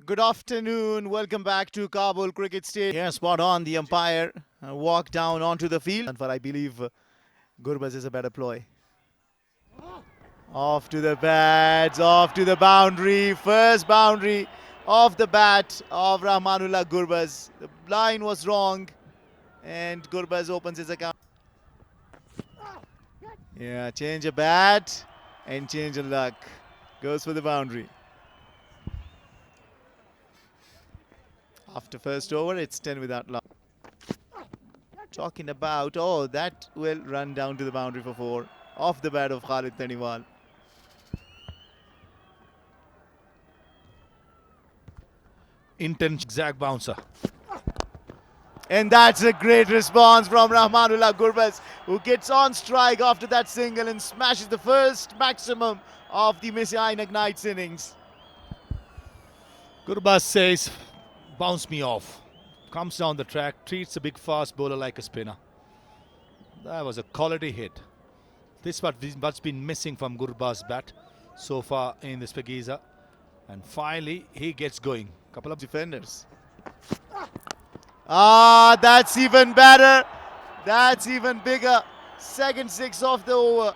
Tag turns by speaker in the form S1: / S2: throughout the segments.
S1: Good afternoon. Welcome back to Kabul Cricket Stadium. Here, spot on. The umpire walked down onto the field. And for I believe Gurbaz is a better ploy. Off to the bats, off to the boundary. First boundary off the bat of Rahmanullah Gurbaz. The line was wrong, and Gurbaz opens his account. Yeah, change of bat and change of luck. Goes for the boundary. After first over, it's 10 without luck. Talking about, oh, that will run down to the boundary for 4. Off the bat of Khalid Taniwal.
S2: Intense zigzag bouncer.
S1: And that's a great response from Rahmanullah Gurbaz, who gets on strike after that single and smashes the first maximum of the Messianic Knights innings.
S2: Gurbaz says, bounce me off. Comes down the track, treats a big fast bowler like a spinner. That was a quality hit. This is what's been missing from Gurbaz's bat so far in this Pakiza. And finally, he gets going. Couple of
S1: defenders. Ah, that's even better. That's even bigger. Second 6 of the over.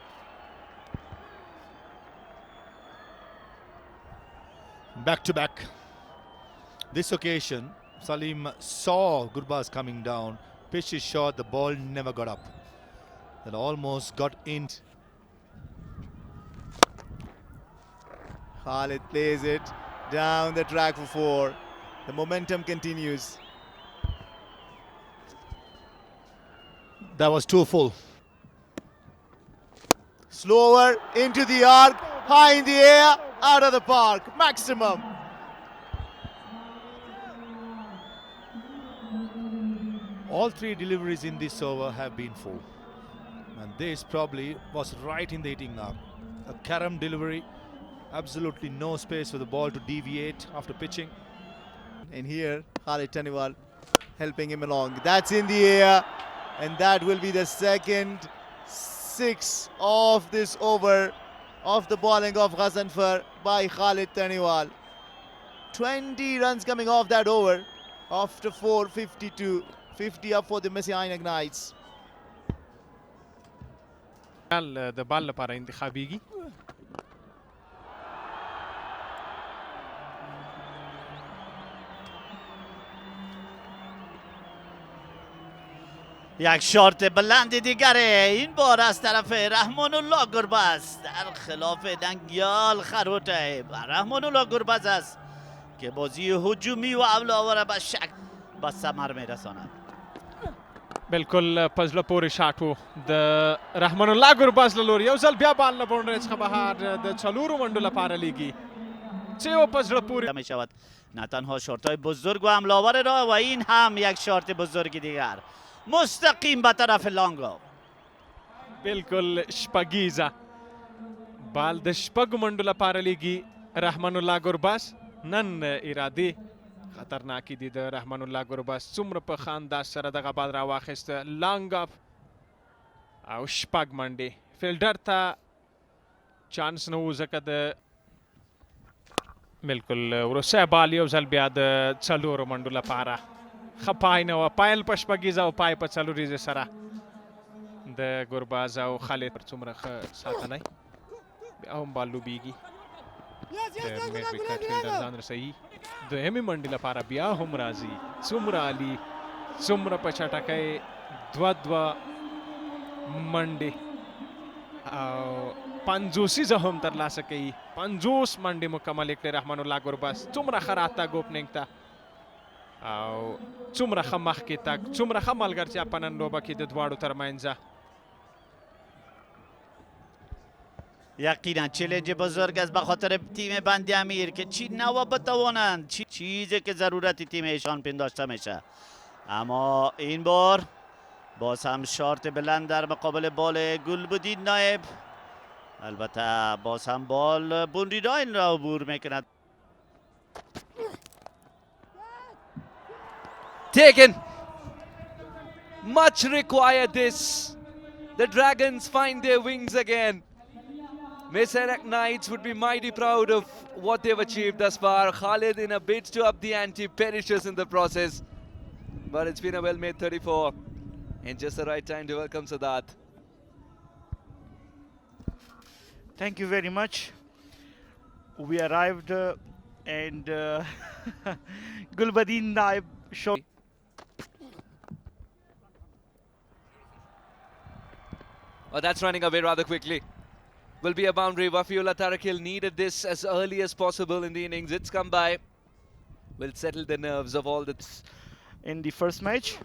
S2: back to back. This occasion, Salim saw Gurbaz coming down, pitched his shot, the ball never got up. It almost got in.
S1: Khalid plays it down the track for 4. The momentum continues.
S2: That was too full.
S1: Slower into the arc, high in the air, out of the park, maximum.
S2: All 3 deliveries in this over have been full. And this probably was right in the hitting arc. A carom delivery, absolutely no space for the ball to deviate after pitching.
S1: And here, Khalid Taniwal helping him along. That's in the air, and that will be the second 6 of this over of the bowling of Ghazanfar by Khalid Taniwal. 20 runs coming off that over after 4:52. 50 up for the Messianic Knights.
S3: د بال لپاره انتخابيږي.
S4: یک شارت بلند دیگره این بار از طرف رحمان الله گربز در خلاف دنگیال خروته رحمان الله گربز است که بازی هجومی و اولاوره به شک به ثمر میرساند.
S3: بالکل پزله پورې شاټ و د رحمان الله ګربز له لوري یو ځل بیا بال له باونډرۍ څخه بهر د 4 منډو لپاره لیږي چې یو پزله پورې
S4: می شود نه تنها شارت‌های بزرگ و حمله‌آور را و این هم یک شارت بزرگ دیگر مستقیم به طرف لانگو.
S3: بالکل شپږیزه بال د 6 منډو لپاره لیږي رحمان الله ګربز. نن ارادي خطرناکي دي د رحمان الله ګربز څومره په ښه انداز سره دغه بال راواخیسته لانګ اف او 6 منډې فیلډر ته چانس نه و ځکه د بالکل وروستی بال یو ځل بیا د 4 منډو لپاره ښه پای نه وه پایل په شپږیزه او پای په 4 سره د ګربز او خالد پر څومره ښه ساتنی بیا هم بال لوبیږي د میډ وکټ فیلډر ځان رسوي دویمې منډې لپاره بیا هم راځي څومره عالي څومره په چټکۍ 2 منډې او 50 هم ترلاسه کوي 50 منډې مکمل کړې رحمان الله ګربز څومره ښه راتګ اوپننګ ته او څومره ښه مخکې تګ څومره ښه ملګرتیا په نن لوبه کې د دواړو ترمنځ.
S4: یقینا چلنج بزرگ است به خاطر تیم بندی امیر که چی نوا بتوانند چیزی که ضرورت تیمشان پنداشته میشه. اما این بار باز هم شارت بلند در مقابل بال گلبدین نایب. البته باز هم بال بوندیراین را عبور میکند.
S5: Taken. Much required this. The Dragons find their wings again. Mesarak Knights would be mighty proud of what they've achieved thus far. Khalid, in a bid to up the ante, perishes in the process. But it's been a well-made 34. And just the right time to welcome Sadat.
S6: Thank you very much. We arrived and Gulbadin Naib showed.
S5: Oh, that's running away rather quickly. Will be a boundary. Wafiullah Tarakil needed this as early as possible in the innings. It's come by. Will settle the nerves of all the...
S6: In the first match.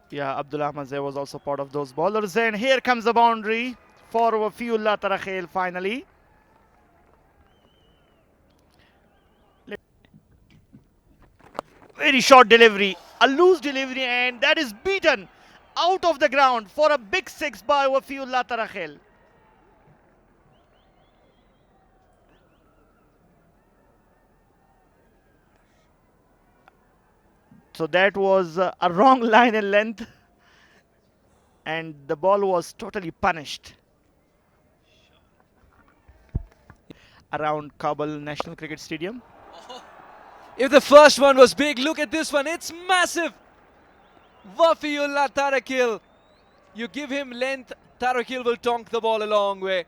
S6: Yeah, Abdullah Mazay was also part of those bowlers. And here comes the boundary for Wafiullah Tarakil finally. Very short delivery, a loose delivery, and that is beaten out of the ground for a big six by Wafiullah Tarakil. So that was a wrong line and length, and the ball was totally punished. Around Kabul National Cricket Stadium.
S5: If the first one was big, look at this one. It's massive. Wafiullah Tarakil. You give him length, Tarakil will tonk the ball a long way.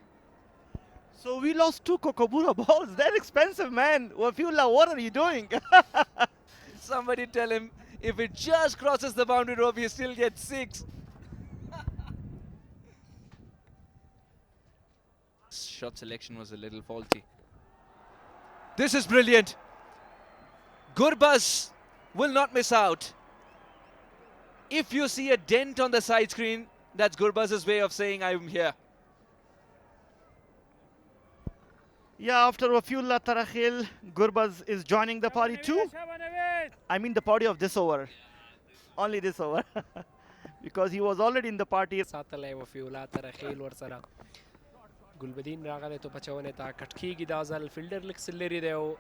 S6: So we lost 2 Kokobura balls. They're expensive, man. Wafiullah, what are you doing?
S5: Somebody tell him if it just crosses the boundary rope, he still gets 6. Shot selection was a little faulty. This is brilliant. Gurbaz will not miss out. If you see a dent on the side screen, that's Gurbaz's way of saying I'm here.
S6: Yeah, after Wafiullah Tarakil, Gurbaz is joining the party too. I mean the party of this over. Only this over. Because he was already in the party.
S7: ساتلای وفیولا ترخیل ورسره ګلبدین راغلی تو بچونه تا کټ کیږي دا ځل فیلډر لږ څه لرې دی او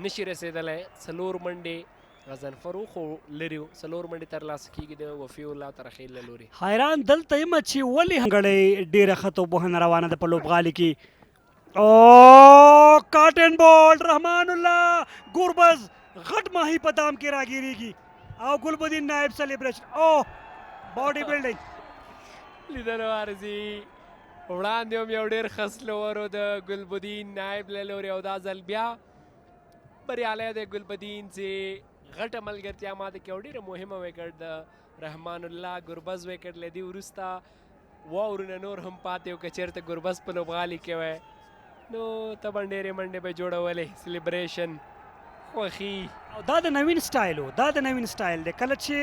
S7: نشي رسېدلی څلور منډې غضنفر خو لري و څلور منډې ترلاسه کیږي د وفیولا ترخیل له لوري
S8: حیران دلته یم چې ولې هنګړۍ ډېره ښه توپوهنه روانه ده په لوبغالي کې او کاټن بال رحمان الله ګوربز غټ ماهي په دام کې راګیریږي او ګلبدین نایب سلیبریشن او باډي بلډینګ
S7: لیدلو ارزي وړاندې هم یو ډېر ښه سلوور و د ګلبدین نایب له لوري او دا ځل بیا بریالی دی ګلبدین چې غټه ملګرتیا ماته کې یو ډېره مهمه وکټ د رحمان الله ګربز وکټ له دې وروسته واورونه نور هم پاتې و که چېرته ګربز په لوبغالي کې وی نو طبعا ډېرې منډې به جوړولې سلیبریشن خوښي
S8: او دا د نوین سټایل و دا د نوین سټایل دی کله چې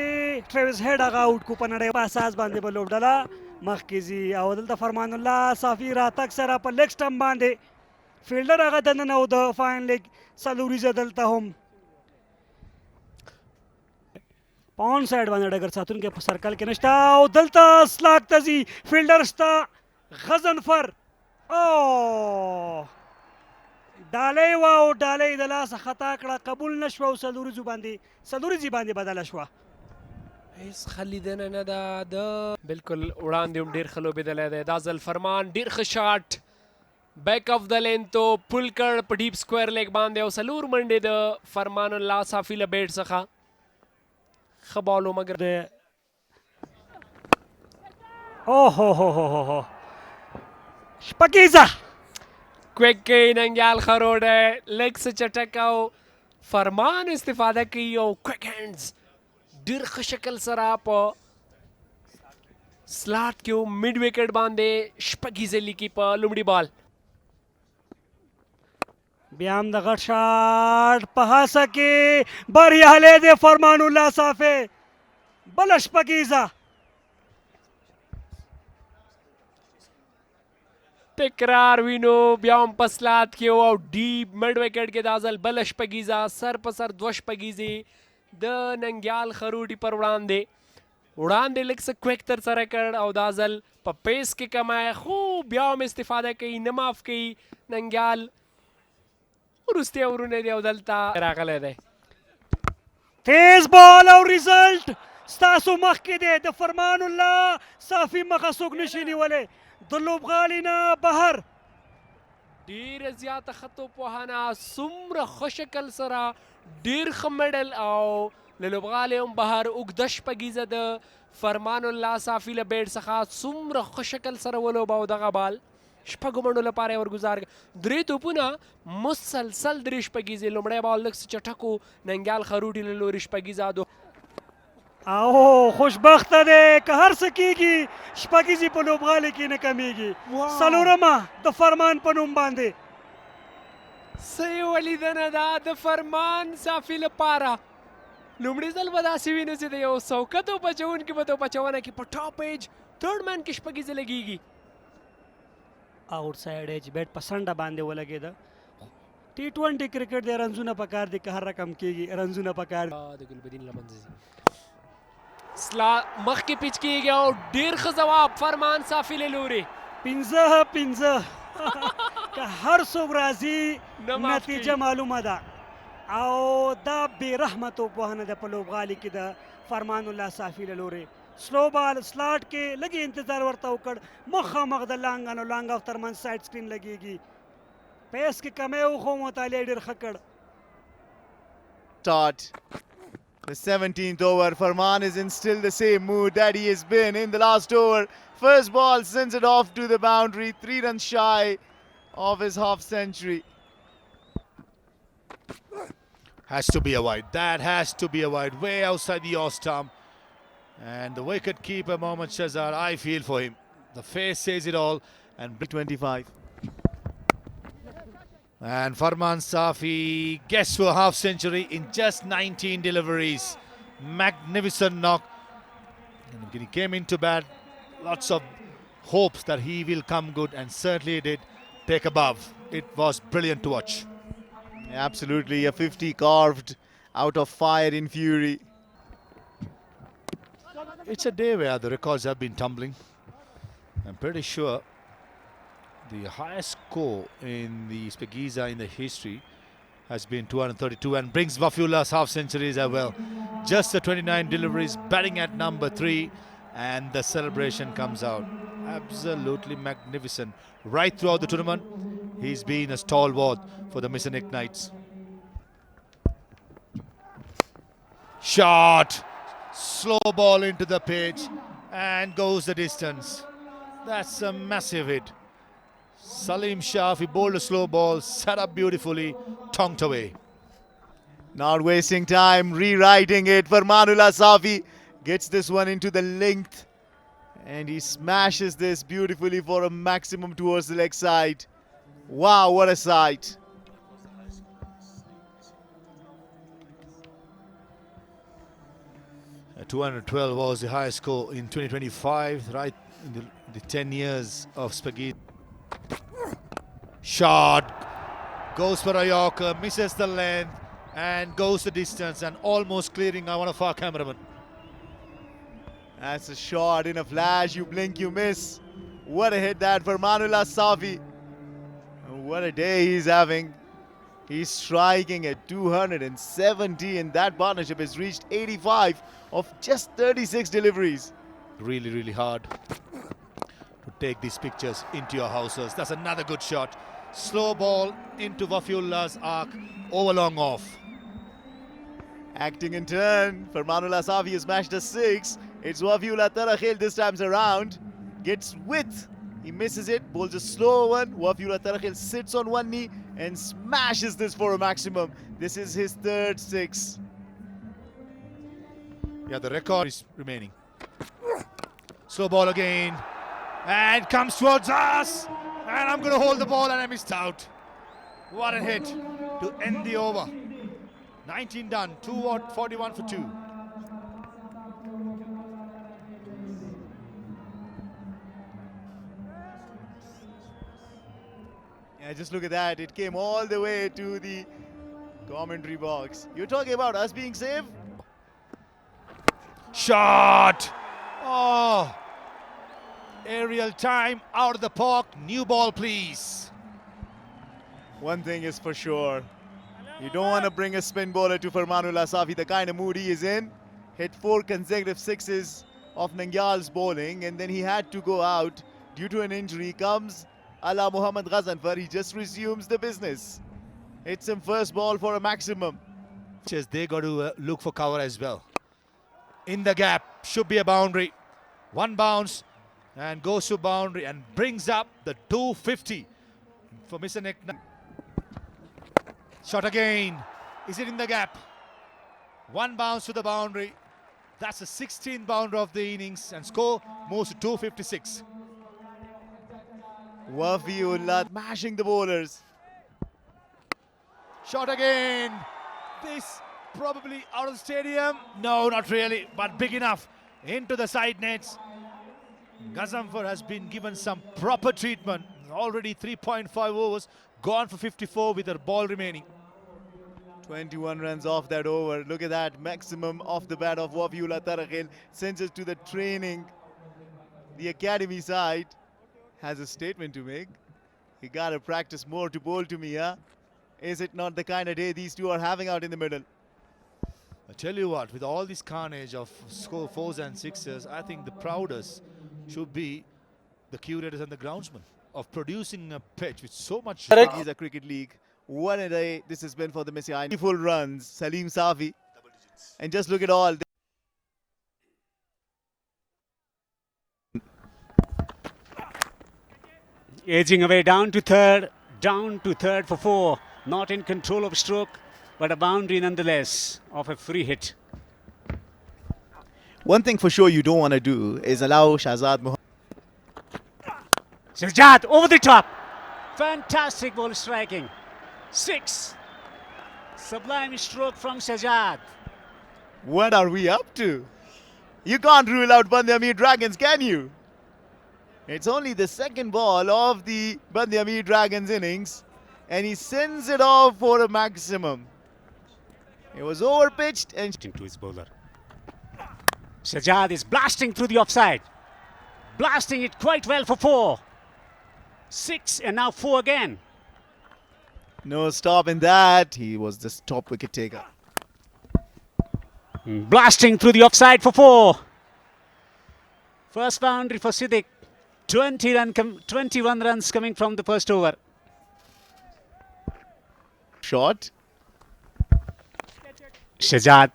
S8: ټریویس هیډ هغه آوټ کو په نړۍ په اساس باندې به لوبډله مخکې ځي او دلته فرمان الله صافي راتګ سره په لیګ سټمپ باندې فیلډر هغه دننه و د فاین لیګ څلوریزه دلته هم په آن سایډ باندې ډګر ساتونکی په سرکل کې نشته او دلته سلاک ته ځي فیلډر شته غضنفر او ډالۍ وه او ډالۍ د لاسه خطا کړه قبول نه شوه او څلوریزې باندې بدله شوه
S7: هیڅ ښه لیدنه نه ده د بلکل وړاندې هم ډېر ښه لوبېدلی دی دا ځل فرمان ډېر ښه شاټ بیک اف د لینتو پل کړ په ډیپ سکویر لیګ باندې او څلور منډې د فرمان الله صافي له بیټ څخه ښه بال و مګر
S8: اوهو شپږیزه
S7: کویک کوي ننګیال خروډ لږ څه چټک او فرمان استفاده کوي او کویک هینډز ډېر ښه شکل سره په سلاټ کې و میډ وکټ باندې شپږیزه لیکي په لومړي بال
S8: بیا هم د غټ شاټ په هڅه کې بریالی دی فرمان الله صافی بله شپږیزه
S7: تکرار وینو بیا هم په سلات کې او ډیپ مډ وکټ کې دا ځل بله شپږیزه سر په سر دوه شپږیزې د ننګیال خروټي پر وړاندې لږ څه کویک ترسره کړ او دا ځل په پیس کې کمای خو بیا هم استفاده کوي نه معاف کوي ننګیال وروستي اورونه دی او دلته راغلی دی
S8: تیز بال او ریزلټ ستاسو مخکې دی د فرمان الله صافي مخه څوک نشي نیولی د لوبغالي نه بهر.
S7: ډیره زیاته خطو پوهانه څومره ښه شکل سره ډیر ښه میډل او له لوبغالي هم بهر اوږده شپږیزه د فرمان الله صافي له بیټ څخه څومره ښه شکل سره ولوباو دغه بال. شپږو منډو لپاره یې ورګزار درې توپونه مسلسل درې شپږیزې. لومړی بال لږ څه چټک و، ننګیال خروټي له لوري شپږیزه
S8: او خوشبخته دی که هر څه کېږي شپږیزې په لوبغالي کې نه کمیږي. څلورمه د فرمان په نوم باندې.
S7: صحیح ولیدنه ده د فرمان صافي لپاره. لومړي ځل به داسې وینو چې د یو څوکه توپ اچوونکي په توپ اچونه کې په ټاپ ایج تھرډ مین کې شپږیزه لګېږي.
S8: آؤٹ سایډ ایج بیټ په سنډه باندې ولګېده. T20 کرکټ دی، رنزونه پکار دي که هر رقم کېږي رنزونه پکار دي.
S7: د ګلبدین له منځه ځي مخکې پیچ کېږي او ډېر ښه ځواب فرمان صافي له لوري.
S8: 15 که هر څوک راځي
S7: نه معاف
S8: نتیجه
S7: کېږي.
S8: معلومه ده او دا بې رحمه توپوهنه ده په لوبغالي کې د فرمان الله صافي له لوري. سلو بال سلاټ کې لږ انتظار ورته وکړ، مخامخ د لانګ او لانګ اف ترمنځ سایډ سکرین لګېږي. پیس کې کمی وخو مطالعه ډېر ښه کړ.
S1: Start the 17th over. Farman is in still the same mood that he has been in the last over. First ball sends it off to the boundary, 3 runs shy of his half century.
S2: Has to be a wide. That has to be a wide. Way outside the off stump. And the wicket keeper Mohammad Shahzad, I feel for him. The face says it all. And
S1: 25.
S2: And Farman Safi gets to a half century in just 19 deliveries. Magnificent knock. And when he came into bat, lots of hopes that he will come good, and certainly did take above. It was brilliant to watch.
S1: Absolutely, a 50 carved out of fire in fury.
S2: It's a day where the records have been tumbling. I'm pretty sure the highest score in the Spegiza in the history has been 232 and brings Wafiullah's half centuries as well. Just the 29 deliveries, batting at number 3, and the celebration comes out. Absolutely magnificent. Right throughout the tournament, he's been a stalwart for the Misanik Knights. Shot! Slow ball into the pitch and goes the distance. That's a massive hit. Salim Shafi bowled a slow ball, set up beautifully, tonked away.
S1: Not wasting time, rewriting it. Farmanullah Safi gets this one into the length, and he smashes this beautifully for a maximum towards the leg side. Wow, what a sight.
S2: Uh, 212 was the highest score in 2025, right in the 10 years of Spaghetti. Shot goes for a Yorker, misses the length and goes the distance, and almost clearing one of our cameramen.
S1: That's a shot in a flash. You blink, you miss. What a hit that for Manullah Safi. What a day he's having. He's striking at 270, and that partnership has reached 85 of just 36 deliveries.
S2: Really, really hard to take these pictures into your houses. That's another good shot. Slow ball into Wafiullah's arc, over long off.
S1: Acting in turn, Farmanullah Safi has smashed a 6. It's Wafiullah Tarakhil this time around. Gets width. He misses it, bowls a slow one. Wafiullah Tarakhil sits on one knee and smashes this for a maximum. This is his third 6.
S2: Yeah, the record is remaining. Slow ball again. And comes towards us. And I'm going to hold the ball, and I missed out. What a hit to end the over. 19 done, 41 for 2.
S1: Yeah, just look at that. It came all the way to the commentary box. You're talking about us being safe?
S2: Shot! Oh! Aerial time out of the park. New ball, please.
S1: One thing is for sure. You don't want to bring a spin bowler to Farmanullah Safi, the kind of mood he is in. Hit 4 consecutive 6s of Nangyal's bowling, and then he had to go out due to an injury comes Ala Muhammad Ghazanfar. He just resumes the business. It's him first ball for a maximum.
S2: They got to look for cover as well. In the gap, should be a boundary. One bounce and goes to boundary and brings up the 250 for Mr. Nick. Shot again. Is it in the gap? One bounce to the boundary. That's the 16th bounder of the innings and score moves to 256.
S1: Wafiullah mashing the bowlers.
S2: Shot again. This probably out of the stadium. No, not really, but big enough into the side nets. Ghazanfar has been given some proper treatment. Already 3.5 overs, gone for 54 with a ball remaining.
S1: 21 runs off that over. Look at that, maximum off the bat of Wafiullah Tarakhil. Sends us to the training. The academy side has a statement to make. You gotta practice more to bowl to me, huh? Is it not the kind of day these two are having out in the middle?
S2: I tell you what, with all this carnage of score 4s and 6s, I think the proudest should be the curators and the groundsmen of producing a pitch with so much.
S1: Is a cricket league. What a day this has been for the Messiah. Full runs, Salim Safi. And just look at all.
S8: Edging away down to third for 4. Not in control of stroke, but a boundary nonetheless of a free hit.
S1: One thing for sure you don't want to do is allow Shahzad Muhammad.
S8: Shahzad over the top. Fantastic ball striking. 6. Sublime stroke from Shahzad.
S1: What are we up to? You can't rule out Bandiamir Dragons, can you? It's only the second ball of the Bandiamir Dragons innings, and he sends it off for a maximum. It was overpitched and
S8: Into his bowler. Shahzad is blasting through the offside. Blasting it quite well for 4. 6 and now 4 again.
S1: no stop in that. He was the top wicket taker.
S8: Blasting through the offside for 4. First boundary for Siddiq. 21 runs coming from the first over.
S1: Shot.
S8: Shahzad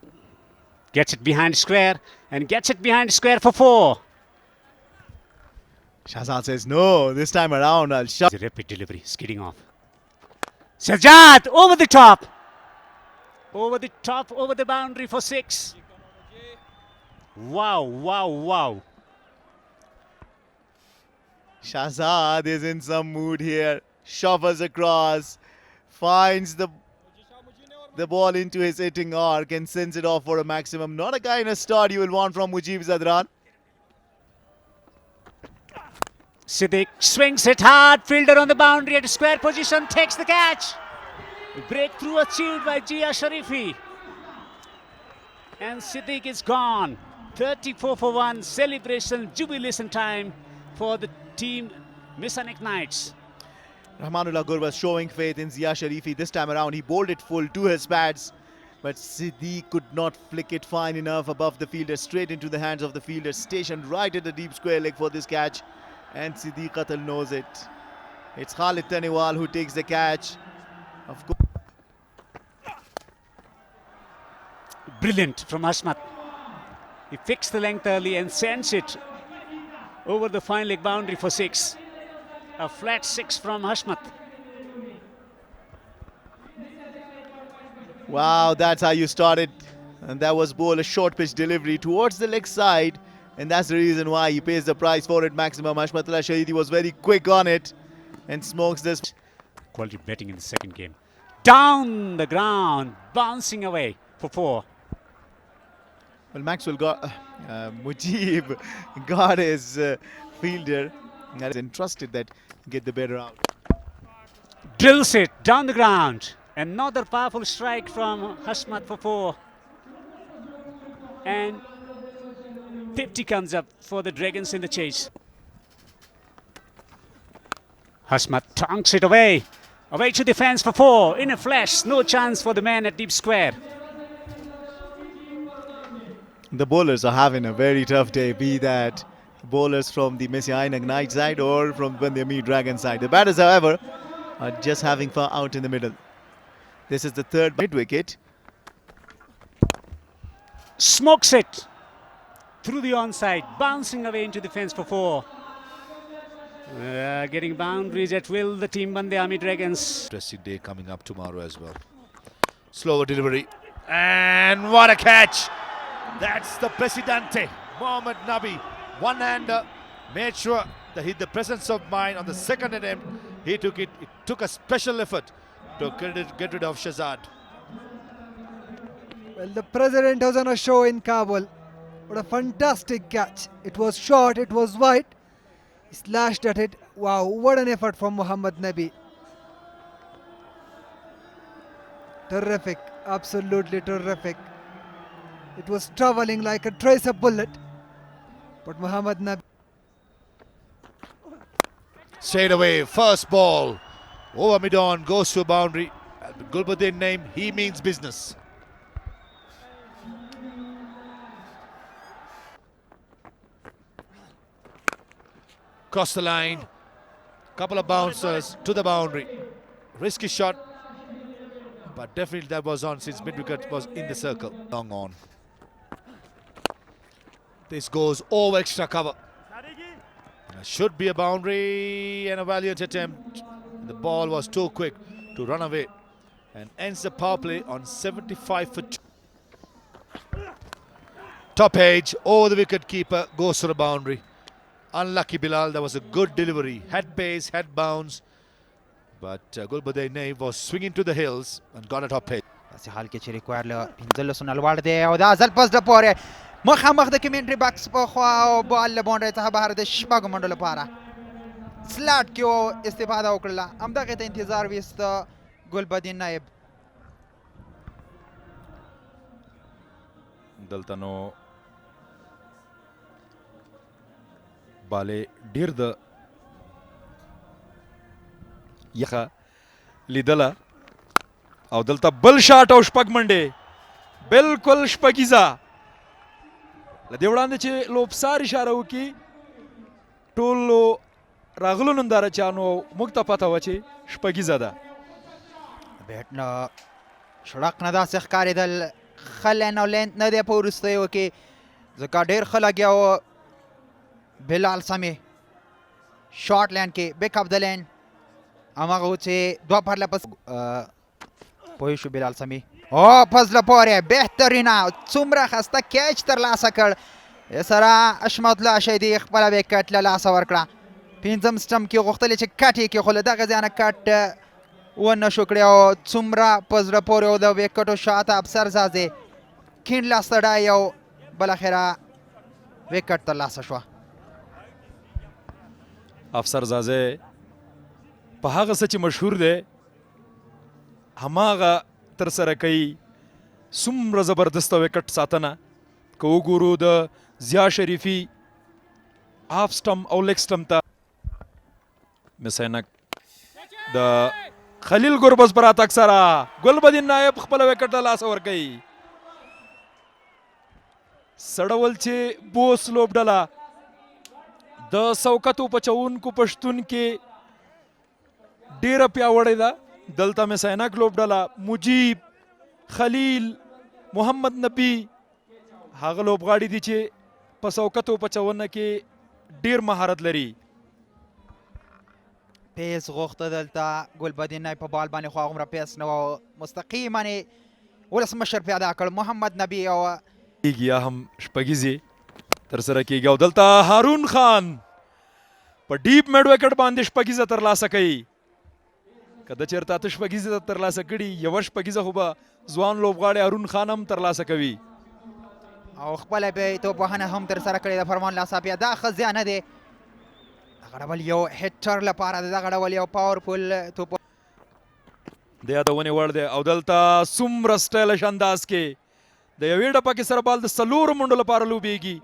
S8: gets it behind square and gets it behind square for 4.
S1: Shahzad says, no, this time around I'll shut.
S8: The rapid delivery, skidding off. Shahzad over the top. Over the top, over the boundary for 6. Wow, wow, wow.
S1: Shahzad is in some mood here. Shuffles across. Finds the ball into his hitting arc and sends it off for a maximum. Not a kind of start you will want from Mujib Zadran.
S8: Siddiq swings it hard. Fielder on the boundary at square position takes the catch. Breakthrough achieved by Jia Sharifi. And Siddiq is gone. 34 for 1. Celebration, jubilation time for the team Misanik Knights.
S1: Rahmanullah Gurbaz showing faith in Zia Sharifi. This time around he bowled it full to his pads. But Siddiq could not flick it fine enough above the fielder. Straight into the hands of the fielder. Stationed right at the deep square leg for this catch. And Siddiq Qatal knows it. It's Khalid Taniwal who takes the catch. Of course.
S8: Brilliant from Hashmat. He fixed the length early and sends it over the fine leg boundary for 6. A flat 6 from Hashmat.
S1: Wow, that's how you started. And that was bowled a short pitch delivery towards the leg side. And that's the reason why he pays the price for it maximum. Hashmatullah Shahidi was very quick on it and smokes this.
S8: Quality batting in the second game. Down the ground, bouncing away for 4.
S1: Well, Maxwell got Mujib got his fielder and is entrusted that get the better out.
S8: Drills it down the ground. Another powerful strike from Hashmat for 4. And 50 comes up for the Dragons in the chase. Hashmat tonks it away. Away to the fence for 4. In a flash, no chance for the man at deep square.
S1: The bowlers are having a very tough day, be that bowlers from the Messianic Knight side or from Bandiami Dragon side. The batters, however, are just having fun out in the middle. This is the third mid-wicket.
S8: Smokes it through the onside, bouncing away into the fence for 4. Getting boundaries at will, the team Bandiami Dragons.
S2: Interesting day coming up tomorrow as well. Slower delivery. And what a catch! That's the Presidente, Mohammad Nabi. One-hander. Made sure that he had the presence of mind on the second attempt. He took it. It took a special effort to get rid of Shahzad.
S9: Well, the president was on a show in Kabul. What a fantastic catch. It was short, it was wide. He slashed at it. Wow, what an effort from Mohammad Nabi. Terrific, absolutely terrific. It was traveling like a tracer bullet. But Mohammad Nabi.
S2: Straight away, first ball. Over mid-on, goes to a boundary. Gulbuddin name, he means business. Cross the line. Couple of bouncers to the boundary. Risky shot. But definitely that was on since mid-wicket was in the circle. Long on. This goes over extra cover. Should be a boundary and a valiant attempt. The ball was too quick to run away and ends the power play on 75 for 2. Top edge over the wicket keeper, goes to the boundary. Unlucky Bilal, that was a good delivery. Had pace, had bounce. But Gulbuddin Naib was swinging to the hills and got a top edge.
S10: حال کې چې ریکوایر له 15 نه لوړ دی او دا ځل پس د پورې مخامخ د کمنټري باکس په خوا او بال له باونډرۍ څخه بهر د شپږو منډو لپاره سلاټ کې استفاده وکړله همدغې ته انتظار ویست ګلبدین نایب
S11: دلته نو بالې ډېر د یخه لیدله او دلته بل شاټ او شپږ منډې بالکل شپږیزه له دې وړاندې چې لوبسار اشاره وکړي ټولو راغلو نندارچیانو موږ ته پته وه چې شپږیزه ده
S10: بیټ نه شړق نه داسې ښکارېدل ښه لین او لینت نه دی په وروستیو کې ځکه ډېر ښه لګیا و بلال سمې شارټ لین کې بیک اپ د لین هماغه و چې دوه پرله پس پوه شو بلال سمې او فضله پورې بهترینه څومره ښایسته کیچ ترلاسه کړ سره اشمت الله شیدي خپله وکټ له لاسه ورکړه پنځم سټم کې غوښتل چې کټ یې کېښود له دغه ځای نه کټ ونه شو کړی او څومره په زړه پورې و د وکټو شاته افسر زازې کیڼ لاس ته ډای او بالاخره وکټ ترلاسه شوه
S11: افسر زازې په هغه څه چې مشهور دی هماغه ترسره کوي څومره زبردسته وکټ ساتنه که وګورو د ضیا شریفي هاف سټم او لیګ سټم ته مسینک د خلیل ګربز پر راتګ سره ګلبدین نایب خپله وکټ له لاسه ورکوي سړول چې بوس لوبډله د سوکتو پچونکو پښتون کې ډیره پیاوړې ده دلته مې سینک لوبډله مجیب خلیل محمد نبی هغه لوبغاړي دي چې په سوکتو پچونه کې ډیر مهارت لري
S10: پیس غوښته دلته ګلبدین نایب په بال باندې خو هغومره پیس نه و مستقیما یې ولسمشر پیاده کړ محمد نبی او
S11: کېږي یا هم شپږیزې ترسره کېږي او دلته هارون خان په ډیپ میډ وکټ باندې شپږیزه ترلاسه کوي که د چېرته اته شپږیزه ترلاسه کړي یوه شپږیزه خو به ځوان لوبغاړی هارون خان هم ترلاسه کوي
S10: او خپله به یې توپوهنه هم ترسره کړې ده فرمان الله صافیه دا ښه زیانه دی دغه ډول یو هیټر لپاره د دغه ډول یو پاورفول توپ
S11: د یادونې وړ دی او دلته څومره سټایلش انداز کې د یوې ډپکې سره بال د څلورو منډو لپاره لوبیږي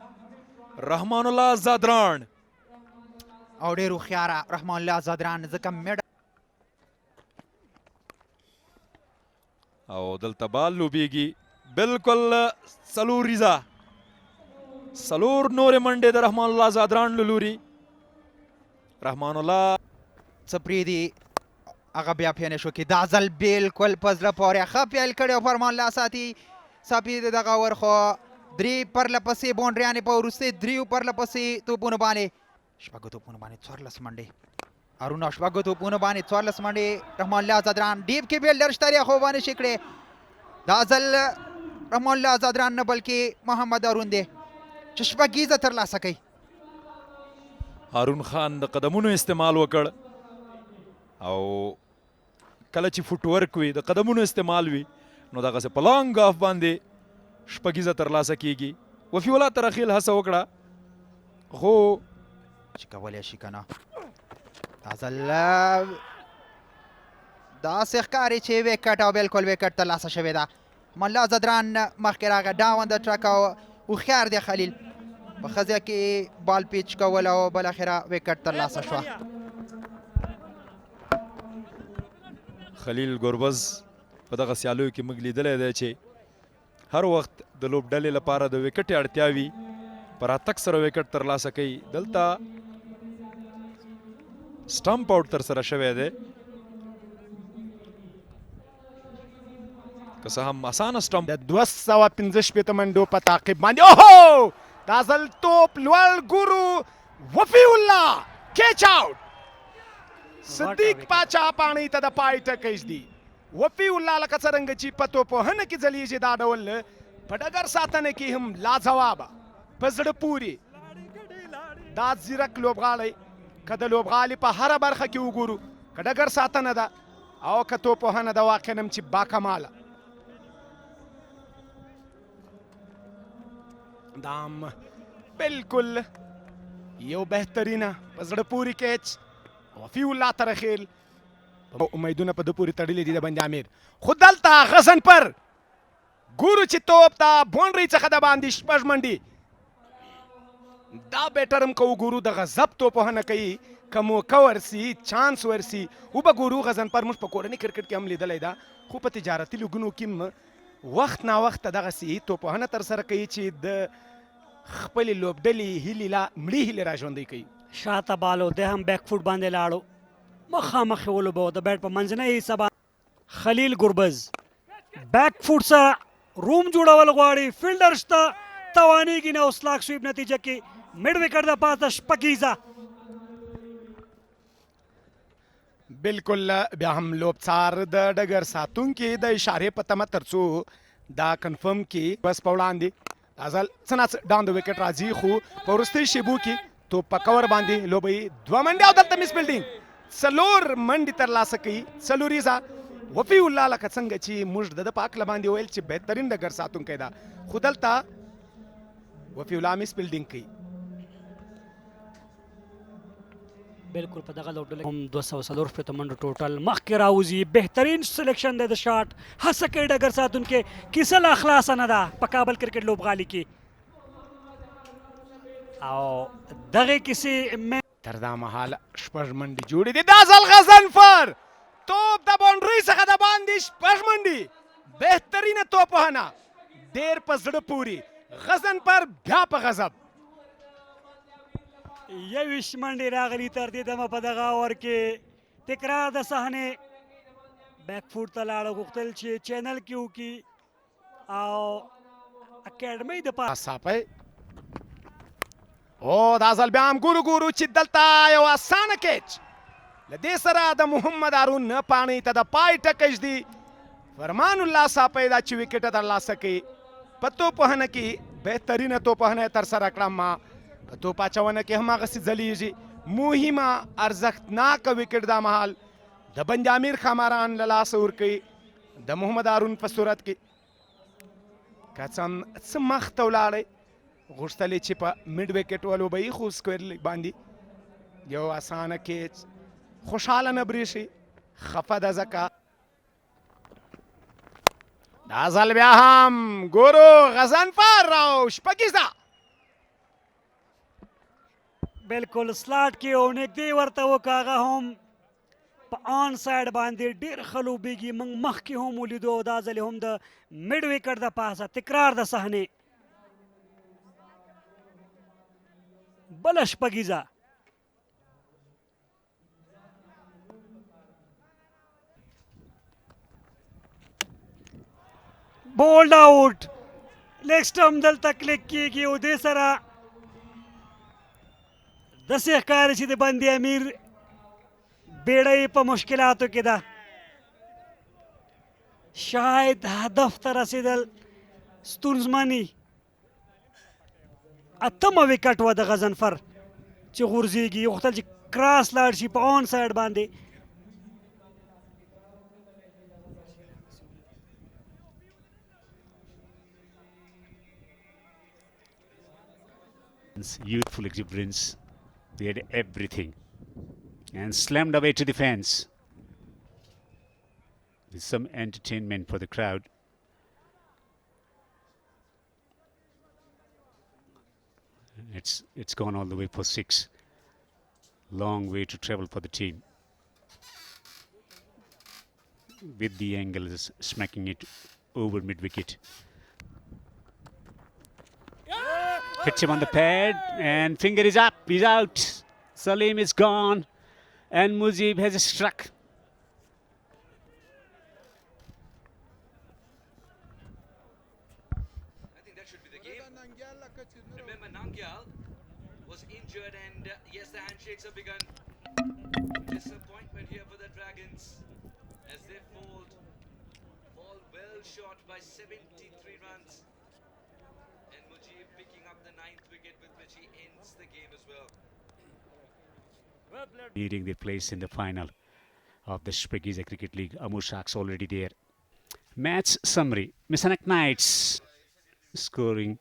S11: رحمان الله زادران
S10: او ډېر هوښیاره رحمان الله زادران ځکه میډ او
S11: دلته بال لوبیږي بالکل څلوریزه سلور نورې منډې د رحمان الله زادران له لوري. رحمان الله
S10: څه پرېږدي هغه بیا فینش وکړي. دا ځل بالکل په زړه پورې ښه پیل کړی او فرمان الله ساتي ساپي د دغه اور خو 3 پرله پسې باونډریانې په وروستۍ 3 پرله پسې توپونو باندې شپږو توپونو باندې 14 منډې ارونه شپږو توپونو باندې 14 منډې رحمان الله زادران ډیپ کې بیلډر شتریا خو باندې شي کړې. دا ځل رحمان الله زادران نه بلکې محمد هارون دی چې شپږیزه ترلاسه کوي.
S11: هارون خان د قدمونو استعمال وکړ او کله چې فوټ ورک وي د قدمونو استعمال وي نو دغسې په لانګ آف باندې شپږیزه ترلاسه کیږي. وفي الله ترخیل هڅه وکړه خو
S10: چې کولی شي که نه. دا ځل داسې ښکاري چې ویکټ او بالکل ویکټ ترلاسه شوې ده. رحمان الله زادران مخکې راغی ډاون د ټرک او هوښیار دی خلیل په ښځه کې بال پیچ کول او بالاخره ویکټ ترلاسه شوه.
S11: خلیل ګربز په دغه سیالیو کې موږ لیدلی دی چې هر وخت د لوبډلې لپاره د ویکټې اړتیا وي په راتګ سره ویکټ ترلاسه کوي. دلته سټمپ آوټ ترسره شوی دی که څه هم اسانه سټمپ.
S12: د 215 منډو په تعقیب باندې اوهو دا ځل توپ لوړ ګورو وفي الله کیچ آوټ. صدیق پاچا پاڼۍ ته د پای ټکی ږدي. وفي الله لکه څرنګه چې په توپوهنه کې ځلیږي دا ډول په ډګر ساتنه کې هم لاجوابه په زړه پورې دا ځیرک لوبغاړی که د لوبغالي په هره برخه کې وګورو که ډګر ساتنه ده او که توپوهنه ده واقعا هم چې باکماله. دا هم بالکل یو بهترینه په زړه پورې کیچ. وفي الله ترخیل امیدونه په ده پورې تړلي دي د بند امیر. خو دلته غزن پر ګورو چې توپ ته باونډرۍ څخه د باندې شپږ منډې دا بیټر هم که وګورو دغه ضبط توپوهنه کوي که موقع ورسي چانس ورسي وبه ګورو. غزن پر موږ په کورني کرکټ کې هم لیدلی ده خو په تجارتي لیګونو کې هم وخت ناوخته دغسې توپوهنه ترسره کوي چې د خپلې لوبډلې هیلې لا مړې هیلې را ژوندۍ کوي.
S8: شاته بالو د هم بیک فوټ باندې لاړو مخامخ یې ولوبه د بیټ په منځنۍ حصه باندې خلیل ګربز بیک فوټ سره روم جوړول غواړي. فیلډر شته توانیږي نه او سلاک سویپ نتیجه کې مډ وکټ د پاسه شپږیزه.
S12: بالکل بیا هم لوبڅار د ډګر ساتونکي د اشارې په تمه تر څو دا کنفرم کړي بس په وړاندې دا ځل څه ناڅه ډاون د وکټ راځي خو په وروستۍ شیبو کې توپ په کور باندې لوبوي 2 منډې او دلته مس فیلډینګ 4 منډې ترلاسه کوي 4 وفي الله لکه څنګه چې موږ د په عقله باندې ویل چې بهترین ډګر ساتونکی ده خو دلته وفي الله مس فیلډینګ کوي.
S8: بالکل په دغه لوبډله هم 240 منډو ټوټل مخکې راوځي. بهترین سلیکشن دی د شاټ هڅه کوي ډګر ساتونکي کیسه لا خلاصه نه ده په کابل کرکټ لوبغالي کې او دغه کیسې
S12: تر دا مهاله شپږ منډې جوړې دي. دا ځل غضنفر توپ د باونډرۍ څخه د باندې شپږ منډې بهترینه توپوهنه ډېر په زړه پورې. غضنفر بیا په غضب
S8: 21 منډې راغلي تر دې دمه په دغه اور کې تکرار د صحنې بیک فوټ ته لاړه غوښتل چې چینل کې وکړي او اکیډمۍ د
S12: پاسه او دا ځل بیا هم ګورو چې دلته یو اسانه کیچ له دې سره د محمد هارون پاڼۍ ته د پای ټکی ږدي. فرمان الله ساپی دا چې وکټه ترلاسه کوي. په توپوهنه کې بهترینه توپوهنه یې ترسره کړه. ما په توپ اچونه کې هم هغسې ځلیږي. مهمه ارزښتناکه وکټ دا مهال د بند امیر ښاماران له لاسه ورکوي د محمد هارون په صورت کې. که څه هم څه مخته ولاړی غوښتلې چې په میډ وکټ ولوبوي خو سکویر باندې یو اسانه کیچ خوشحاله نه برېښي خفه ده ځکه. دا ځل بیا هم ګورو غضنفر او شپږیزه
S8: بالکل سلاټ کې او نږدې ورته وکړه. هغه هم په آن سایډ باندې ډېر ښه لوبېږي. موږ مخکې هم ولیدو دا ځل هم د میډ وکټ د پاسه تکرار د صحنې بله شپږیزه. بولډ آوټ. لیګ سټمپ دلته کلیک کیږي او دې سره داسې ښکاري چې د بند امیر بیړه یې په مشکلاتو کې ده. شاید هدف ته رسېدل ستونزمني. اتمه وکټ وه د غضنفر چې غورځېږي. یې غوښتل چې کراس لاړ شي په آن سایډ باندې.
S13: Youthful exuberance, they had everything and slammed away to the fence with some entertainment for the crowd. It's gone all the way for 6. Long way to travel for the team. With the angle is smacking it over mid-wicket. Hits him on the pad and finger is up, he's out. Salim is gone and Mujib has struck.
S5: I think that should be the game. Remember, Nangyal was injured, and yes, the handshakes have begun. Disappointment here for the Dragons as they fall well short by 73 runs. And Mujib picking up the 9th wicket with which he ends the game as well.
S13: Leading their place in the final of the Shpagiza Cricket League. Amur Shak's already there. Match summary. Misanak Knights scoring